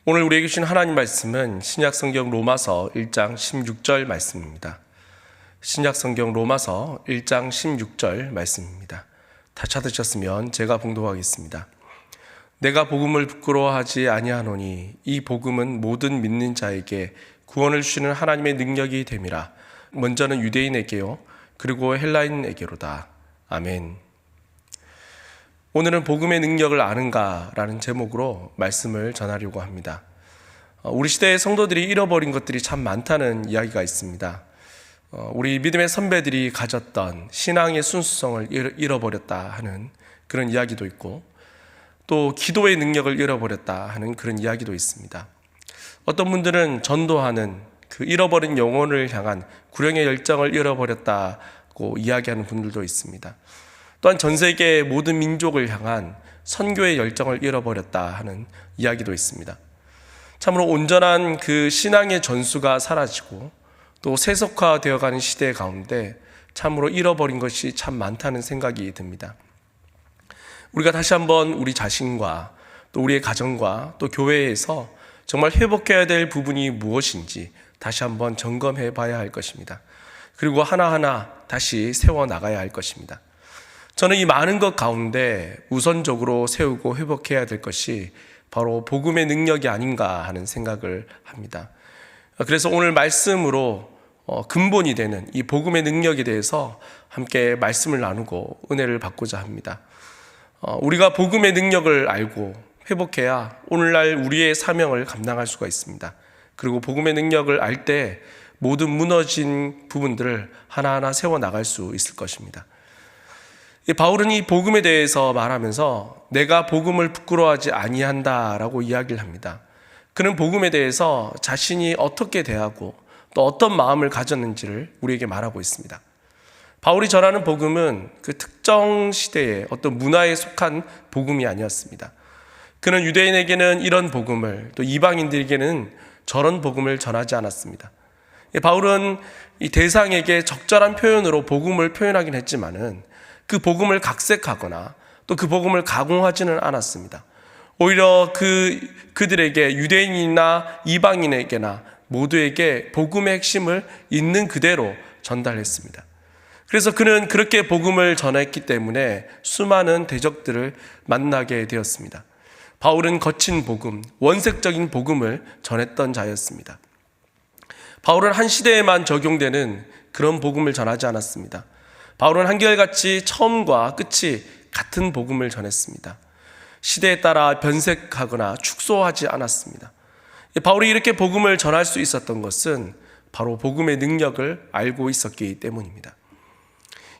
오늘 우리에게 주신 하나님 말씀은 신약성경 로마서 1장 16절 말씀입니다. 신약성경 로마서 1장 16절 말씀입니다. 다 찾으셨으면 제가 봉독하겠습니다. 내가 복음을 부끄러워하지 아니하노니 이 복음은 모든 믿는 자에게 구원을 주시는 하나님의 능력이 됨이라. 먼저는 유대인에게요 그리고 헬라인에게로다. 아멘. 오늘은 복음의 능력을 아는가라는 제목으로 말씀을 전하려고 합니다. 우리 시대의 성도들이 잃어버린 것들이 참 많다는 이야기가 있습니다. 우리 믿음의 선배들이 가졌던 신앙의 순수성을 잃어버렸다 하는 그런 이야기도 있고, 또 기도의 능력을 잃어버렸다 하는 그런 이야기도 있습니다. 어떤 분들은 전도하는 그 잃어버린 영혼을 향한 구령의 열정을 잃어버렸다고 이야기하는 분들도 있습니다. 또한 전 세계의 모든 민족을 향한 선교의 열정을 잃어버렸다 하는 이야기도 있습니다. 참으로 온전한 그 신앙의 전수가 사라지고 또 세속화되어가는 시대 가운데 참으로 잃어버린 것이 참 많다는 생각이 듭니다. 우리가 다시 한번 우리 자신과 또 우리의 가정과 또 교회에서 정말 회복해야 될 부분이 무엇인지 다시 한번 점검해 봐야 할 것입니다. 그리고 하나하나 다시 세워나가야 할 것입니다. 저는 이 많은 것 가운데 우선적으로 세우고 회복해야 될 것이 바로 복음의 능력이 아닌가 하는 생각을 합니다. 그래서 오늘 말씀으로 근본이 되는 이 복음의 능력에 대해서 함께 말씀을 나누고 은혜를 받고자 합니다. 우리가 복음의 능력을 알고 회복해야 오늘날 우리의 사명을 감당할 수가 있습니다. 그리고 복음의 능력을 알 때 모든 무너진 부분들을 하나하나 세워나갈 수 있을 것입니다. 바울은 이 복음에 대해서 말하면서 내가 복음을 부끄러워하지 아니한다라고 이야기를 합니다. 그는 복음에 대해서 자신이 어떻게 대하고 또 어떤 마음을 가졌는지를 우리에게 말하고 있습니다. 바울이 전하는 복음은 그 특정 시대의 어떤 문화에 속한 복음이 아니었습니다. 그는 유대인에게는 이런 복음을, 또 이방인들에게는 저런 복음을 전하지 않았습니다. 바울은 이 대상에게 적절한 표현으로 복음을 표현하긴 했지만은 그 복음을 각색하거나 또 그 복음을 가공하지는 않았습니다. 오히려 그들에게 유대인이나 이방인에게나 모두에게 복음의 핵심을 있는 그대로 전달했습니다. 그래서 그는 그렇게 복음을 전했기 때문에 수많은 대적들을 만나게 되었습니다. 바울은 거친 복음, 원색적인 복음을 전했던 자였습니다. 바울은 한 시대에만 적용되는 그런 복음을 전하지 않았습니다. 바울은 한결같이 처음과 끝이 같은 복음을 전했습니다. 시대에 따라 변색하거나 축소하지 않았습니다. 바울이 이렇게 복음을 전할 수 있었던 것은 바로 복음의 능력을 알고 있었기 때문입니다.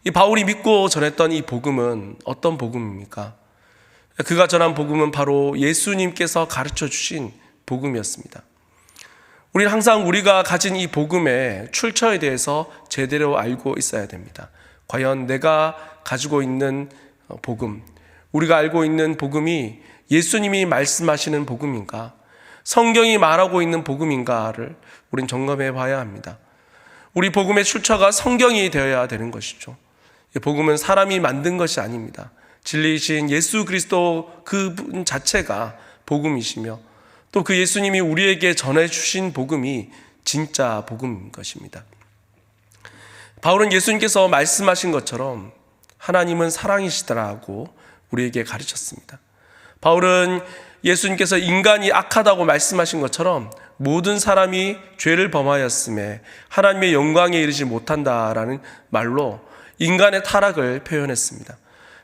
이 바울이 믿고 전했던 이 복음은 어떤 복음입니까? 그가 전한 복음은 바로 예수님께서 가르쳐 주신 복음이었습니다. 우리는 항상 우리가 가진 이 복음의 출처에 대해서 제대로 알고 있어야 됩니다. 과연 내가 가지고 있는 복음, 우리가 알고 있는 복음이 예수님이 말씀하시는 복음인가, 성경이 말하고 있는 복음인가를 우린 점검해 봐야 합니다. 우리 복음의 출처가 성경이 되어야 되는 것이죠. 복음은 사람이 만든 것이 아닙니다. 진리이신 예수 그리스도 그분 자체가 복음이시며 또 그 예수님이 우리에게 전해주신 복음이 진짜 복음인 것입니다. 바울은 예수님께서 말씀하신 것처럼 하나님은 사랑이시더라고 우리에게 가르쳤습니다. 바울은 예수님께서 인간이 악하다고 말씀하신 것처럼 모든 사람이 죄를 범하였음에 하나님의 영광에 이르지 못한다라는 말로 인간의 타락을 표현했습니다.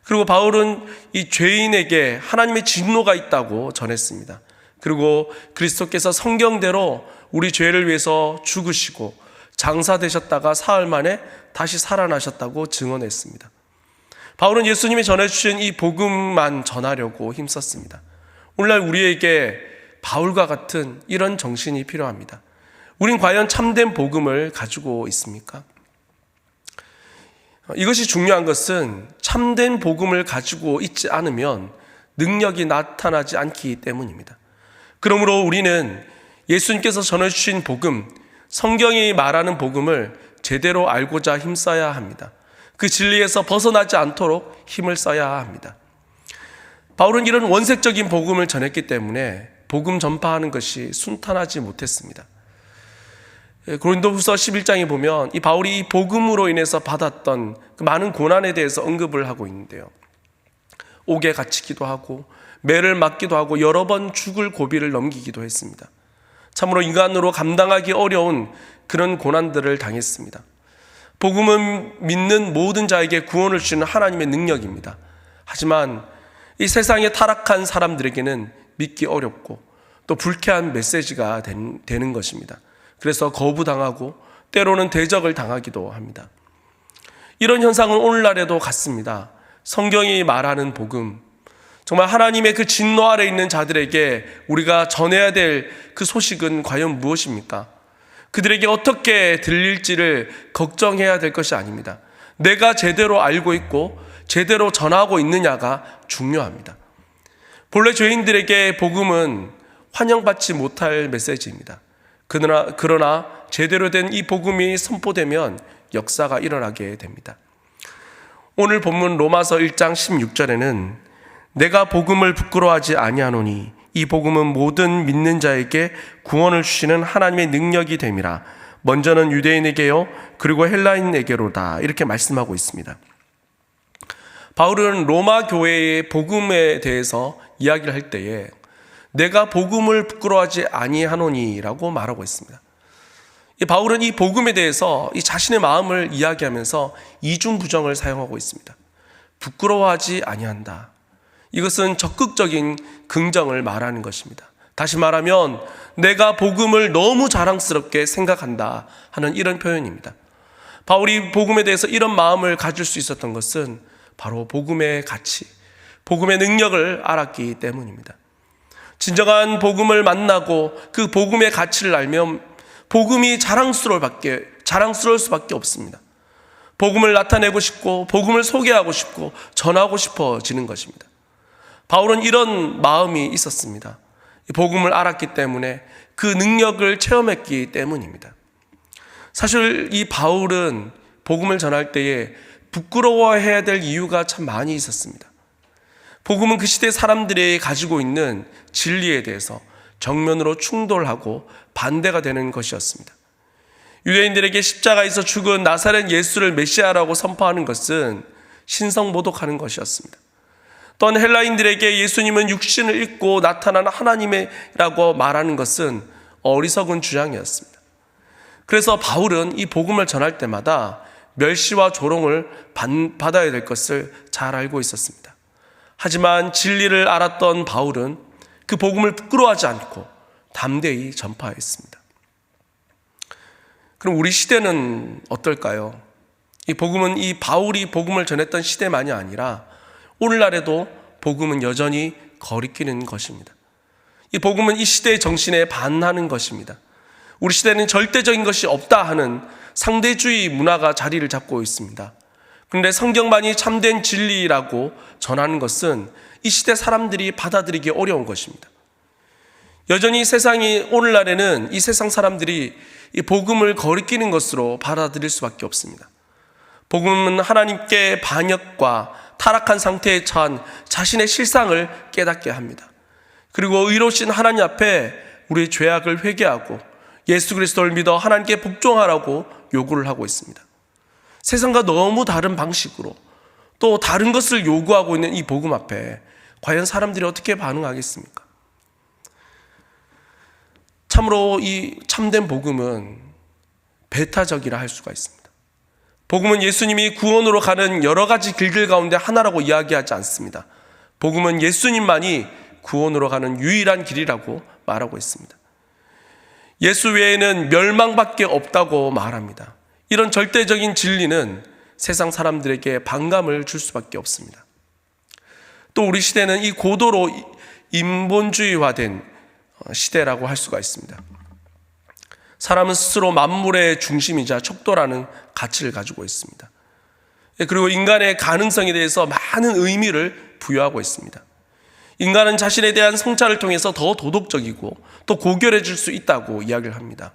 그리고 바울은 이 죄인에게 하나님의 진노가 있다고 전했습니다. 그리고 그리스도께서 성경대로 우리 죄를 위해서 죽으시고 장사되셨다가 사흘 만에 다시 살아나셨다고 증언했습니다. 바울은 예수님이 전해주신 이 복음만 전하려고 힘썼습니다. 오늘날 우리에게 바울과 같은 이런 정신이 필요합니다. 우린 과연 참된 복음을 가지고 있습니까? 이것이 중요한 것은 참된 복음을 가지고 있지 않으면 능력이 나타나지 않기 때문입니다. 그러므로 우리는 예수님께서 전해주신 복음, 성경이 말하는 복음을 제대로 알고자 힘써야 합니다. 그 진리에서 벗어나지 않도록 힘을 써야 합니다. 바울은 이런 원색적인 복음을 전했기 때문에 복음 전파하는 것이 순탄하지 못했습니다. 고린도후서 11장에 보면 이 바울이 이 복음으로 인해서 받았던 그 많은 고난에 대해서 언급을 하고 있는데요. 옥에 갇히기도 하고 매를 맞기도 하고 여러 번 죽을 고비를 넘기기도 했습니다. 참으로 인간으로 감당하기 어려운 그런 고난들을 당했습니다. 복음은 믿는 모든 자에게 구원을 주시는 하나님의 능력입니다. 하지만 이 세상에 타락한 사람들에게는 믿기 어렵고 또 불쾌한 메시지가 되는 것입니다. 그래서 거부당하고 때로는 대적을 당하기도 합니다. 이런 현상은 오늘날에도 같습니다. 성경이 말하는 복음, 정말 하나님의 그 진노 아래 있는 자들에게 우리가 전해야 될 그 소식은 과연 무엇입니까? 그들에게 어떻게 들릴지를 걱정해야 될 것이 아닙니다. 내가 제대로 알고 있고 제대로 전하고 있느냐가 중요합니다. 본래 죄인들에게 복음은 환영받지 못할 메시지입니다. 그러나 제대로 된 이 복음이 선포되면 역사가 일어나게 됩니다. 오늘 본문 로마서 1장 16절에는 내가 복음을 부끄러워하지 아니하노니 이 복음은 모든 믿는 자에게 구원을 주시는 하나님의 능력이 됨이라. 먼저는 유대인에게요 그리고 헬라인에게로다. 이렇게 말씀하고 있습니다. 바울은 로마 교회의 복음에 대해서 이야기를 할 때에 내가 복음을 부끄러워하지 아니하노니라고 말하고 있습니다. 바울은 이 복음에 대해서 이 자신의 마음을 이야기하면서 이중부정을 사용하고 있습니다. 부끄러워하지 아니한다. 이것은 적극적인 긍정을 말하는 것입니다. 다시 말하면 내가 복음을 너무 자랑스럽게 생각한다 하는 이런 표현입니다. 바울이 복음에 대해서 이런 마음을 가질 수 있었던 것은 바로 복음의 가치, 복음의 능력을 알았기 때문입니다. 진정한 복음을 만나고 그 복음의 가치를 알면 복음이 자랑스러울 수밖에 없습니다. 복음을 나타내고 싶고 복음을 소개하고 싶고 전하고 싶어지는 것입니다. 바울은 이런 마음이 있었습니다. 복음을 알았기 때문에 그 능력을 체험했기 때문입니다. 사실 이 바울은 복음을 전할 때에 부끄러워해야 될 이유가 참 많이 있었습니다. 복음은 그 시대 사람들이 가지고 있는 진리에 대해서 정면으로 충돌하고 반대가 되는 것이었습니다. 유대인들에게 십자가에서 죽은 나사렛 예수를 메시아라고 선포하는 것은 신성모독하는 것이었습니다. 또한 헬라인들에게 예수님은 육신을 입고 나타난 하나님이라고 말하는 것은 어리석은 주장이었습니다. 그래서 바울은 이 복음을 전할 때마다 멸시와 조롱을 받아야 될 것을 잘 알고 있었습니다. 하지만 진리를 알았던 바울은 그 복음을 부끄러워하지 않고 담대히 전파했습니다. 그럼 우리 시대는 어떨까요? 이 복음은 이 바울이 복음을 전했던 시대만이 아니라 오늘날에도 복음은 여전히 거리끼는 것입니다. 이 복음은 이 시대의 정신에 반하는 것입니다. 우리 시대는 절대적인 것이 없다 하는 상대주의 문화가 자리를 잡고 있습니다. 그런데 성경만이 참된 진리라고 전하는 것은 이 시대 사람들이 받아들이기 어려운 것입니다. 여전히 세상이 오늘날에는 이 세상 사람들이 이 복음을 거리끼는 것으로 받아들일 수밖에 없습니다. 복음은 하나님께 반역과 타락한 상태에 처한 자신의 실상을 깨닫게 합니다. 그리고 의로우신 하나님 앞에 우리의 죄악을 회개하고 예수 그리스도를 믿어 하나님께 복종하라고 요구를 하고 있습니다. 세상과 너무 다른 방식으로 또 다른 것을 요구하고 있는 이 복음 앞에 과연 사람들이 어떻게 반응하겠습니까? 참으로 이 참된 복음은 배타적이라 할 수가 있습니다. 복음은 예수님이 구원으로 가는 여러 가지 길들 가운데 하나라고 이야기하지 않습니다. 복음은 예수님만이 구원으로 가는 유일한 길이라고 말하고 있습니다. 예수 외에는 멸망밖에 없다고 말합니다. 이런 절대적인 진리는 세상 사람들에게 반감을 줄 수밖에 없습니다. 또 우리 시대는 이 고도로 인본주의화된 시대라고 할 수가 있습니다. 사람은 스스로 만물의 중심이자 척도라는 가치를 가지고 있습니다. 그리고 인간의 가능성에 대해서 많은 의미를 부여하고 있습니다. 인간은 자신에 대한 성찰을 통해서 더 도덕적이고 또 고결해질 수 있다고 이야기를 합니다.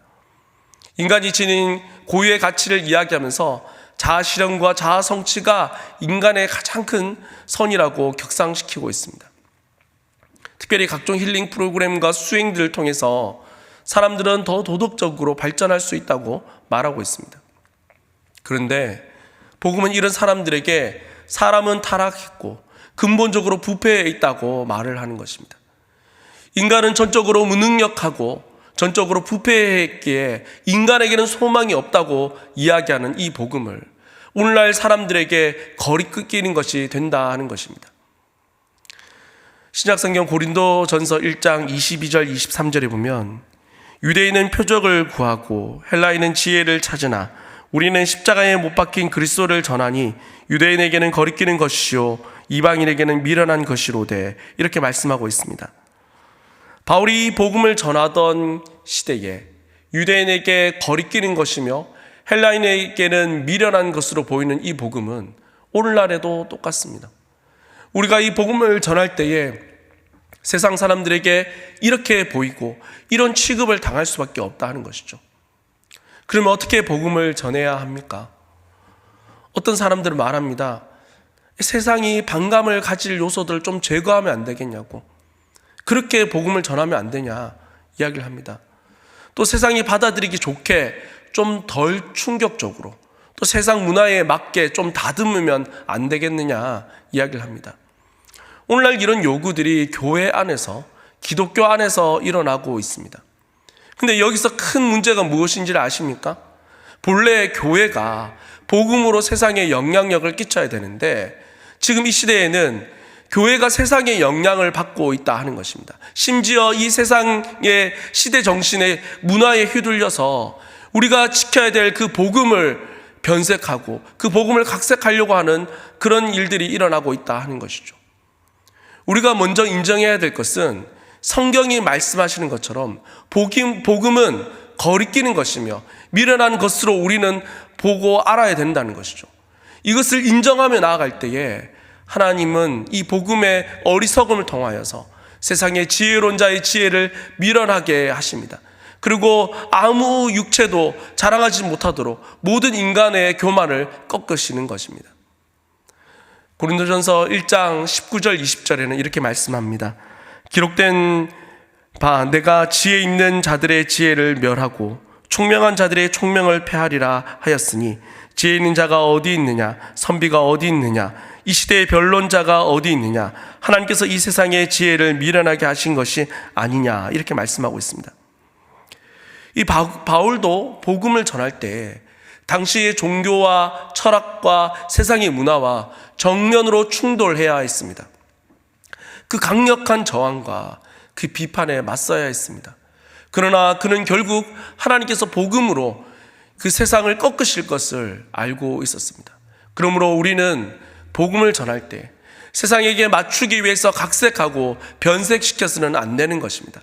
인간이 지닌 고유의 가치를 이야기하면서 자아실현과 자아성취가 인간의 가장 큰 선이라고 격상시키고 있습니다. 특별히 각종 힐링 프로그램과 수행들을 통해서 사람들은 더 도덕적으로 발전할 수 있다고 말하고 있습니다. 그런데 복음은 이런 사람들에게 사람은 타락했고 근본적으로 부패해 있다고 말을 하는 것입니다. 인간은 전적으로 무능력하고 전적으로 부패했기에 인간에게는 소망이 없다고 이야기하는 이 복음을 오늘날 사람들에게 거리 끊기는 것이 된다 하는 것입니다. 신약성경 고린도전서 1장 22절 23절에 보면 유대인은 표적을 구하고 헬라인은 지혜를 찾으나 우리는 십자가에 못 박힌 그리스도를 전하니 유대인에게는 거리끼는 것이요 이방인에게는 미련한 것이로되 이렇게 말씀하고 있습니다. 바울이 복음을 전하던 시대에 유대인에게 거리끼는 것이며 헬라인에게는 미련한 것으로 보이는 이 복음은 오늘날에도 똑같습니다. 우리가 이 복음을 전할 때에 세상 사람들에게 이렇게 보이고 이런 취급을 당할 수밖에 없다 하는 것이죠. 그러면 어떻게 복음을 전해야 합니까? 어떤 사람들은 말합니다. 세상이 반감을 가질 요소들을 좀 제거하면 안 되겠냐고. 그렇게 복음을 전하면 안 되냐 이야기를 합니다. 또 세상이 받아들이기 좋게 좀 덜 충격적으로 또 세상 문화에 맞게 좀 다듬으면 안 되겠느냐 이야기를 합니다. 오늘날 이런 요구들이 교회 안에서 기독교 안에서 일어나고 있습니다. 근데 여기서 큰 문제가 무엇인지를 아십니까? 본래 교회가 복음으로 세상에 영향력을 끼쳐야 되는데 지금 이 시대에는 교회가 세상의 영향을 받고 있다 하는 것입니다. 심지어 이 세상의 시대 정신의 문화에 휘둘려서 우리가 지켜야 될 그 복음을 변색하고 그 복음을 각색하려고 하는 그런 일들이 일어나고 있다 하는 것이죠. 우리가 먼저 인정해야 될 것은 성경이 말씀하시는 것처럼 복음은 거리끼는 것이며 미련한 것으로 우리는 보고 알아야 된다는 것이죠. 이것을 인정하며 나아갈 때에 하나님은 이 복음의 어리석음을 통하여서 세상의 지혜로운 자의 지혜를 미련하게 하십니다. 그리고 아무 육체도 자랑하지 못하도록 모든 인간의 교만을 꺾으시는 것입니다. 고린도전서 1장 19절 20절에는 이렇게 말씀합니다. 기록된 바 내가 지혜 있는 자들의 지혜를 멸하고 총명한 자들의 총명을 폐하리라 하였으니 지혜 있는 자가 어디 있느냐 선비가 어디 있느냐 이 시대의 변론자가 어디 있느냐 하나님께서 이 세상의 지혜를 미련하게 하신 것이 아니냐 이렇게 말씀하고 있습니다. 이 바울도 복음을 전할 때 당시의 종교와 철학과 세상의 문화와 정면으로 충돌해야 했습니다. 그 강력한 저항과 그 비판에 맞서야 했습니다. 그러나 그는 결국 하나님께서 복음으로 그 세상을 꺾으실 것을 알고 있었습니다. 그러므로 우리는 복음을 전할 때 세상에게 맞추기 위해서 각색하고 변색시켜서는 안 되는 것입니다.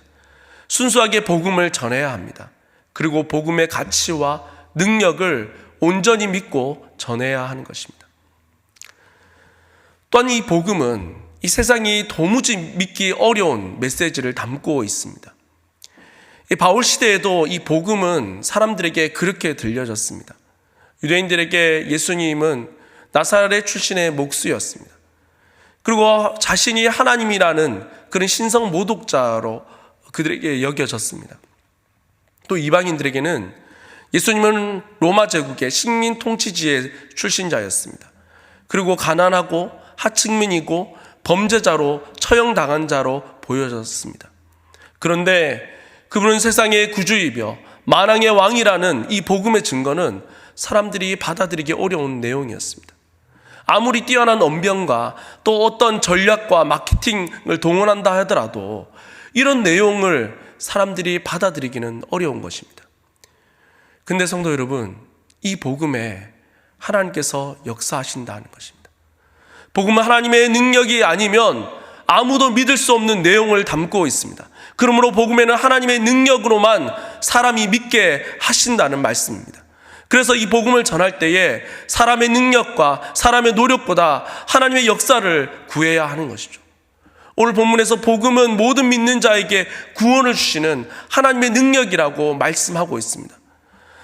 순수하게 복음을 전해야 합니다. 그리고 복음의 가치와 능력을 온전히 믿고 전해야 하는 것입니다. 또한 이 복음은 이 세상이 도무지 믿기 어려운 메시지를 담고 있습니다. 이 바울 시대에도 이 복음은 사람들에게 그렇게 들려졌습니다. 유대인들에게 예수님은 나사렛 출신의 목수였습니다. 그리고 자신이 하나님이라는 그런 신성 모독자로 그들에게 여겨졌습니다. 또 이방인들에게는 예수님은 로마 제국의 식민 통치지의 출신자였습니다. 그리고 가난하고 하층민이고 범죄자로 처형당한 자로 보여졌습니다. 그런데 그분은 세상의 구주이며 만왕의 왕이라는 이 복음의 증거는 사람들이 받아들이기 어려운 내용이었습니다. 아무리 뛰어난 언변과 또 어떤 전략과 마케팅을 동원한다 하더라도 이런 내용을 사람들이 받아들이기는 어려운 것입니다. 근데 성도 여러분, 이 복음에 하나님께서 역사하신다는 것입니다. 복음은 하나님의 능력이 아니면 아무도 믿을 수 없는 내용을 담고 있습니다. 그러므로 복음에는 하나님의 능력으로만 사람이 믿게 하신다는 말씀입니다. 그래서 이 복음을 전할 때에 사람의 능력과 사람의 노력보다 하나님의 역사를 구해야 하는 것이죠. 오늘 본문에서 복음은 모든 믿는 자에게 구원을 주시는 하나님의 능력이라고 말씀하고 있습니다.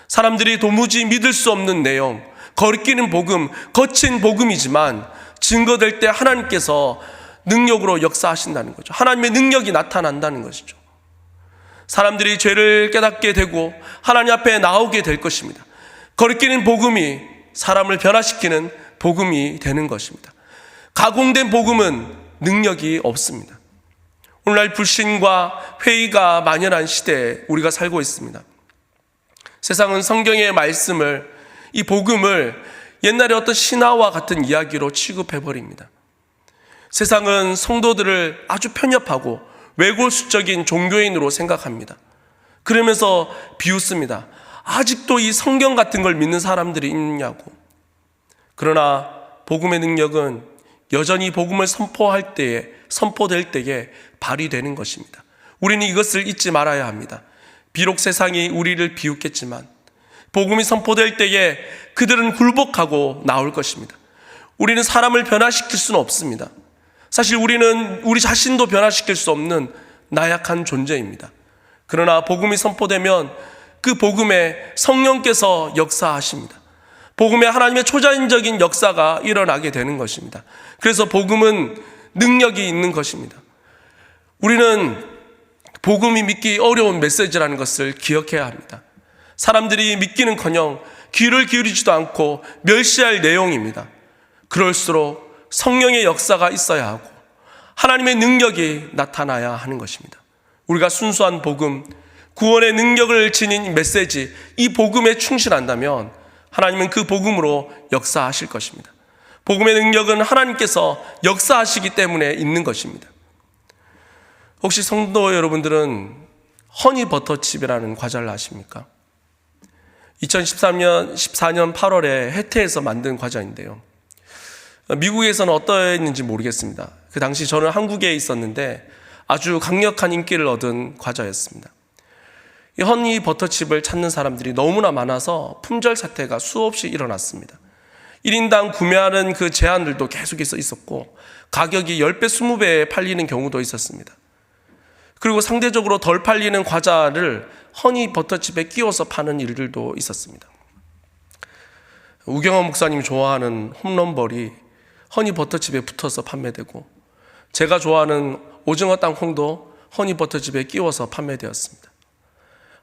사람들이 도무지 믿을 수 없는 내용, 거리끼는 복음, 거친 복음이지만 증거될 때 하나님께서 능력으로 역사하신다는 거죠. 하나님의 능력이 나타난다는 것이죠. 사람들이 죄를 깨닫게 되고 하나님 앞에 나오게 될 것입니다. 거리끼는 복음이 사람을 변화시키는 복음이 되는 것입니다. 가공된 복음은 능력이 없습니다. 오늘날 불신과 회의가 만연한 시대에 우리가 살고 있습니다. 세상은 성경의 말씀을, 이 복음을 옛날에 어떤 신화와 같은 이야기로 취급해버립니다. 세상은 성도들을 아주 편협하고 외골수적인 종교인으로 생각합니다. 그러면서 비웃습니다. 아직도 이 성경 같은 걸 믿는 사람들이 있냐고. 그러나 복음의 능력은 여전히 복음을 선포될 때에 발휘되는 것입니다. 우리는 이것을 잊지 말아야 합니다. 비록 세상이 우리를 비웃겠지만 복음이 선포될 때에 그들은 굴복하고 나올 것입니다. 우리는 사람을 변화시킬 수는 없습니다. 사실 우리는 우리 자신도 변화시킬 수 없는 나약한 존재입니다. 그러나 복음이 선포되면 그 복음에 성령께서 역사하십니다. 복음에 하나님의 초자연적인 역사가 일어나게 되는 것입니다. 그래서 복음은 능력이 있는 것입니다. 우리는 복음이 믿기 어려운 메시지라는 것을 기억해야 합니다. 사람들이 믿기는커녕 귀를 기울이지도 않고 멸시할 내용입니다. 그럴수록 성령의 역사가 있어야 하고 하나님의 능력이 나타나야 하는 것입니다. 우리가 순수한 복음, 구원의 능력을 지닌 메시지, 이 복음에 충실한다면 하나님은 그 복음으로 역사하실 것입니다. 복음의 능력은 하나님께서 역사하시기 때문에 있는 것입니다. 혹시 성도 여러분들은 허니버터칩이라는 과자를 아십니까? 2014년 8월에 해태에서 만든 과자인데요. 미국에서는 어떠했는지 모르겠습니다. 그 당시 저는 한국에 있었는데 아주 강력한 인기를 얻은 과자였습니다. 이 허니버터칩을 찾는 사람들이 너무나 많아서 품절 사태가 수없이 일어났습니다. 1인당 구매하는 그 제한들도 계속해서 있었고 가격이 10배, 20배에 팔리는 경우도 있었습니다. 그리고 상대적으로 덜 팔리는 과자를 허니버터칩에 끼워서 파는 일들도 있었습니다. 우경원 목사님이 좋아하는 홈런볼이 허니버터칩에 붙어서 판매되고 제가 좋아하는 오징어 땅콩도 허니버터칩에 끼워서 판매되었습니다.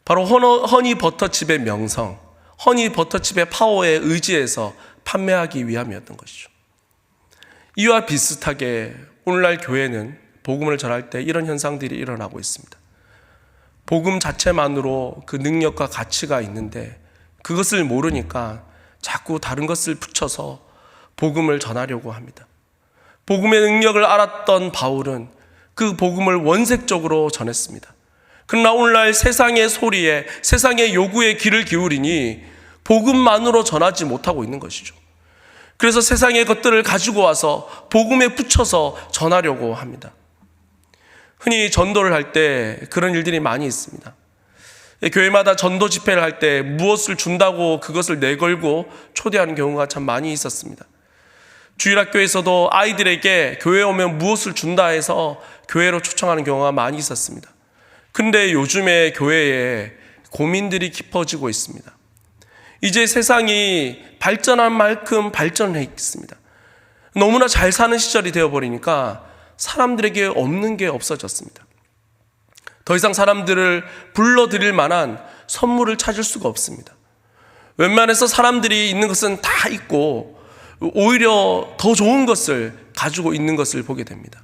바로 허니버터칩의 명성, 허니버터칩의 파워에 의지해서 판매하기 위함이었던 것이죠. 이와 비슷하게 오늘날 교회는 복음을 전할 때 이런 현상들이 일어나고 있습니다. 복음 자체만으로 그 능력과 가치가 있는데 그것을 모르니까 자꾸 다른 것을 붙여서 복음을 전하려고 합니다. 복음의 능력을 알았던 바울은 그 복음을 원색적으로 전했습니다. 그러나 오늘날 세상의 소리에, 세상의 요구에 귀를 기울이니 복음만으로 전하지 못하고 있는 것이죠. 그래서 세상의 것들을 가지고 와서 복음에 붙여서 전하려고 합니다. 흔히 전도를 할 때 그런 일들이 많이 있습니다. 교회마다 전도 집회를 할 때 무엇을 준다고 그것을 내걸고 초대하는 경우가 참 많이 있었습니다. 주일학교에서도 아이들에게 교회에 오면 무엇을 준다 해서 교회로 초청하는 경우가 많이 있었습니다. 그런데 요즘에 교회에 고민들이 깊어지고 있습니다. 이제 세상이 발전한 만큼 발전해 있습니다. 너무나 잘 사는 시절이 되어버리니까 사람들에게 없는 게 없어졌습니다. 더 이상 사람들을 불러들일 만한 선물을 찾을 수가 없습니다. 웬만해서 사람들이 있는 것은 다 있고 오히려 더 좋은 것을 가지고 있는 것을 보게 됩니다.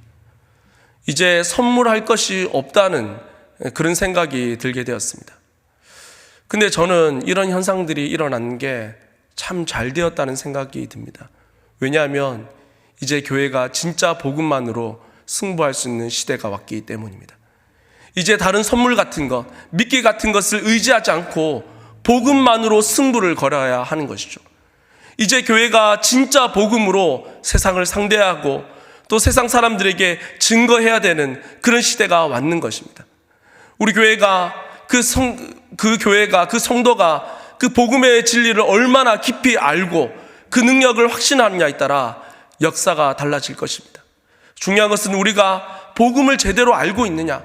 이제 선물할 것이 없다는 그런 생각이 들게 되었습니다. 근데 저는 이런 현상들이 일어난 게 참 잘 되었다는 생각이 듭니다. 왜냐하면 이제 교회가 진짜 복음만으로 승부할 수 있는 시대가 왔기 때문입니다. 이제 다른 선물 같은 것, 미끼 같은 것을 의지하지 않고 복음만으로 승부를 걸어야 하는 것이죠. 이제 교회가 진짜 복음으로 세상을 상대하고 또 세상 사람들에게 증거해야 되는 그런 시대가 왔는 것입니다. 우리 교회가 그 성도가 그 복음의 진리를 얼마나 깊이 알고 그 능력을 확신하느냐에 따라 역사가 달라질 것입니다. 중요한 것은 우리가 복음을 제대로 알고 있느냐,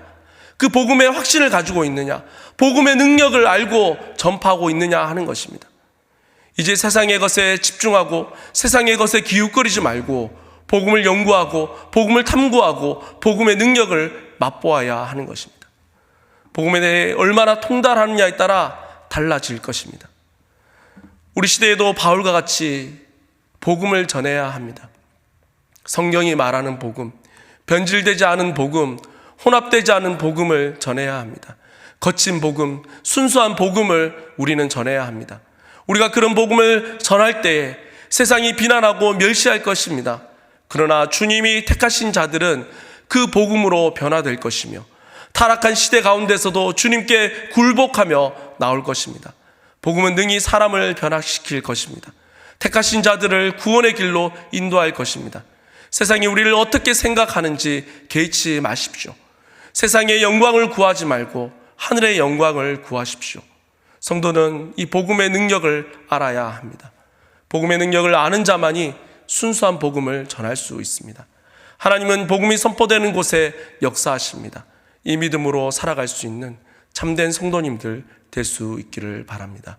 그 복음의 확신을 가지고 있느냐, 복음의 능력을 알고 전파하고 있느냐 하는 것입니다. 이제 세상의 것에 집중하고 세상의 것에 기웃거리지 말고 복음을 연구하고 복음을 탐구하고 복음의 능력을 맛보아야 하는 것입니다. 복음에 대해 얼마나 통달하느냐에 따라 달라질 것입니다. 우리 시대에도 바울과 같이 복음을 전해야 합니다. 성경이 말하는 복음, 변질되지 않은 복음, 혼합되지 않은 복음을 전해야 합니다. 거친 복음, 순수한 복음을 우리는 전해야 합니다. 우리가 그런 복음을 전할 때에 세상이 비난하고 멸시할 것입니다. 그러나 주님이 택하신 자들은 그 복음으로 변화될 것이며 타락한 시대 가운데서도 주님께 굴복하며 나올 것입니다. 복음은 능히 사람을 변화시킬 것입니다. 택하신 자들을 구원의 길로 인도할 것입니다. 세상이 우리를 어떻게 생각하는지 개의치 마십시오. 세상의 영광을 구하지 말고 하늘의 영광을 구하십시오. 성도는 이 복음의 능력을 알아야 합니다. 복음의 능력을 아는 자만이 순수한 복음을 전할 수 있습니다. 하나님은 복음이 선포되는 곳에 역사하십니다. 이 믿음으로 살아갈 수 있는 참된 성도님들 될 수 있기를 바랍니다.